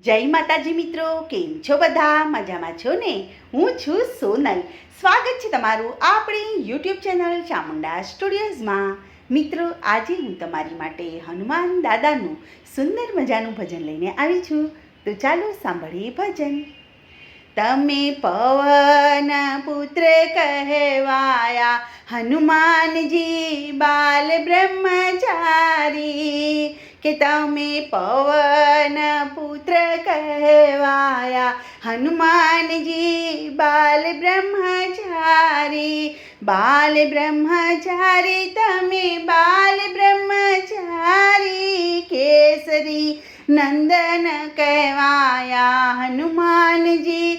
જય માતાજી મિત્રો, કેમ છો બધા? મજામાં છો ને? હું છું સોનલ. સ્વાગત છે તમારું આપણી યુટ્યુબ ચેનલ ચામુંડા સ્ટુડિયોઝમાં. મિત્રો, આજે હું તમારી માટે હનુમાન દાદાનું સુંદર મજાનું ભજન લઈને આવી છું. તો ચાલો સાંભળીએ ભજન. તમે પવન પુત્ર કહેવાયા, હનુમાનજી બાલ બ્રહ્મચારી. કે તમે પવન પુત્ર કહેવાયા, હનુમાનજી બાલ બ્રહ્મચારી. બાલ બ્રહ્મચારી તમે બાલ બ્રહ્મચારી. કેસરી નંદન કહેવાયા, હનુમાનજી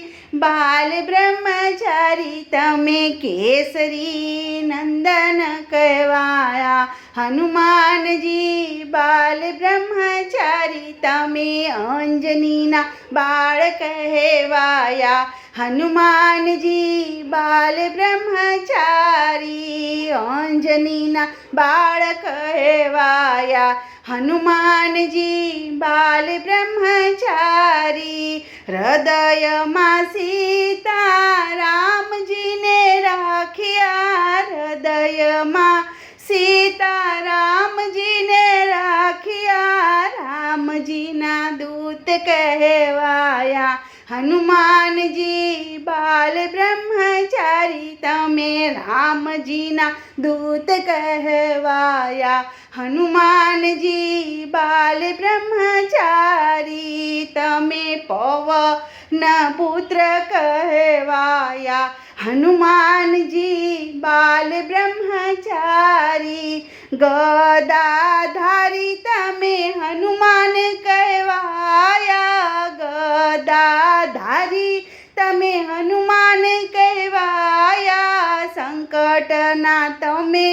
બાલ બ્રહ્મચારી. તમે કેસરી નંદન કહેવાયા, હનુમાનજી બાલ બ્રહ્મચારી. તમે અંજનીના બાળ કહેવાયા, હનુમાનજી બાલ બ્રહ્મચારી. અંજનીના બાળ કહેવાયા, હનુમાનજી બાલ બ્રહ્મચારી. હૃદયમાં સીતારામજીને રાખ્યા, હૃદયમાં સીતારામજીને રાખ્યા. રામજીના દૂત કહેવાયા, હનુમાનજી બાલ બ્રહ્મચારી. તમે રામજીના દૂત કહેવાયા, હનુમાનજી બાલ બ્રહ્મચારી. તમે પવન પુત્ર કહેવાયા, હનુમાનજી બાલ બ્રહ્મચારી. ગદાધારી તમે હનુમાન કહેવાયા, ગદાધારી તમે હનુમાન કહેવાયા. સંકટના તમે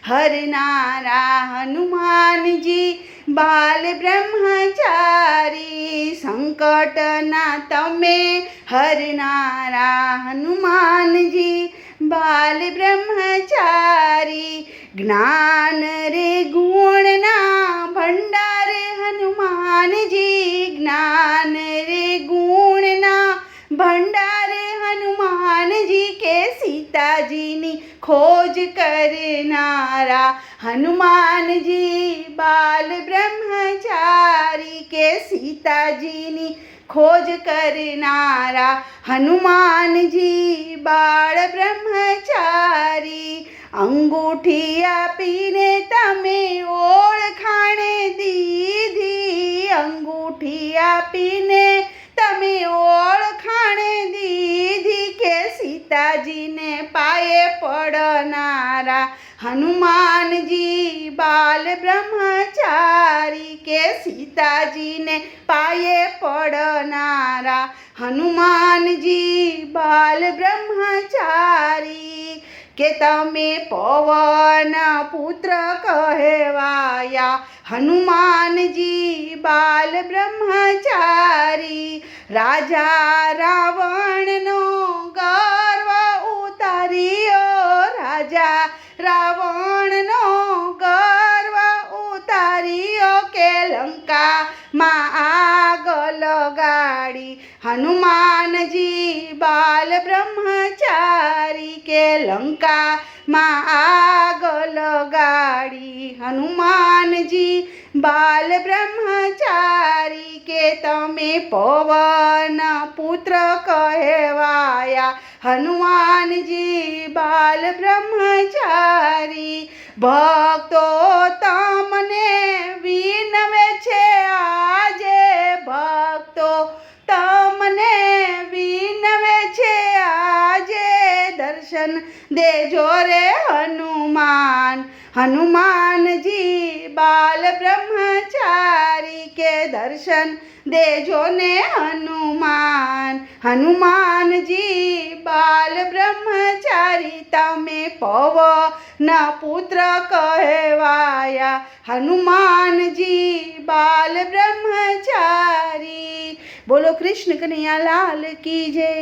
હરનારા, હનુમાનજી બાલ બ્રહ્મચારી. સંકટના તમે હરનારા, હનુમાનજી બાલ બ્રહ્મચારી. જ્ઞાન રે ગુણના ભંડાર હનુમાનજી, જ્ઞાન રે ગુણના ભંડાર હનુમાનજી. કે સીતાજીની ખોજ કરનારા, હનુમાનજી બાલ બ્રહ્મચારી. કે સીતાજીની ખોજ કરનારા, હનુમાનજી બાળ બ્રહ્મચારી. અંગૂઠી આપીને તમે ઓળખાણ દીધી, અંગૂઠી આપીને તમે ઓળખાણ દીધી. કે સીતાજીને પાયે પડનારા, હનુમાનજી બાલ બ્રહ્મચારી. કે સીતાજીને પાયે પડનારા, હનુમાનજી બાલ બ્રહ્મચારી. કે તમે પવન પુત્ર કહેવાયા, હનુમાનજી બાલ બ્રહ્મચારી. રાજા રાવણનો ગર્વ ઉતાર્યો, રાજા રાવણનો ગર્વ ઉતાર્યો. કે લંકામાં આગ લગાડી, હનુમાનજી બાલ બ્રહ્મચારી. કે લંકામાં આગ લગાડી, હનુમાનજી બાલ બ્રહ્મચારી. કે તમે પવન પુત્ર કહેવાયા, હનુમાનજી બાલ બ્રહ્મચારી. ભક્તો તમને વિનવે છે આજે, ભક્તો તમને વિનવે છે આજે. દર્શન દેજો રે હનુમાન, હનુમાનજી બાલ બ્રહ્મચારી. કે દર્શન દેજો ને હનુમાન, હનુમાનજી બાલ બ્રહ્મચારી. તમે પવન પુત્ર કહેવાયા, હનુમાનજી બાલ બ્રહ્મચારી. બોલો કૃષ્ણ કનૈયા લાલ કી જય.